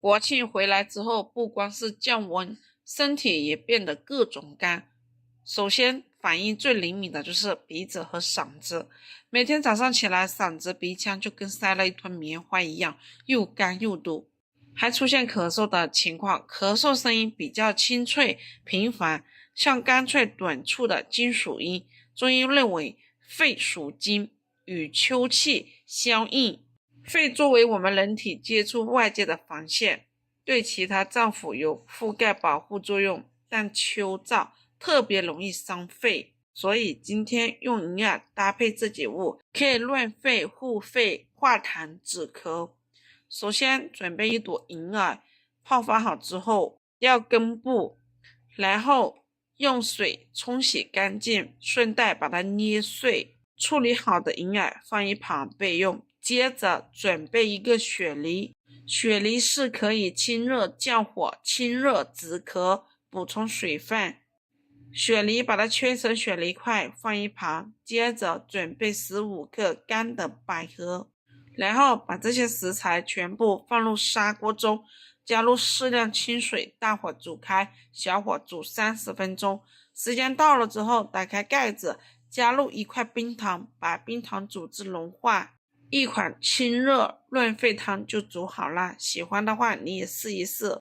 国庆回来之后，不光是降温，身体也变得各种干。首先反应最灵敏的就是鼻子和嗓子，每天早上起来，嗓子鼻腔就跟塞了一团棉花一样，又干又堵。还出现咳嗽的情况，咳嗽声音比较清脆频繁，像干脆短促的金属音。中医认为肺属金，与秋气相应，肺作为我们人体接触外界的防线，对其他脏腑有覆盖保护作用，但秋燥特别容易伤肺，所以今天用银耳搭配这几物，可以润肺护肺化痰止咳。首先准备一朵银耳，泡发好之后要根部，然后用水冲洗干净，顺带把它捏碎。处理好的银耳放一旁备用。接着准备一个雪梨，雪梨是可以清热降火、清热止咳、补充水分。雪梨把它切成雪梨块放一旁，接着准备15克干的百合，然后把这些食材全部放入砂锅中，加入适量清水，大火煮开，小火煮30分钟。时间到了之后，打开盖子，加入1块冰糖，把冰糖煮至融化，一款清热润肺汤就煮好了。喜欢的话你也试一试。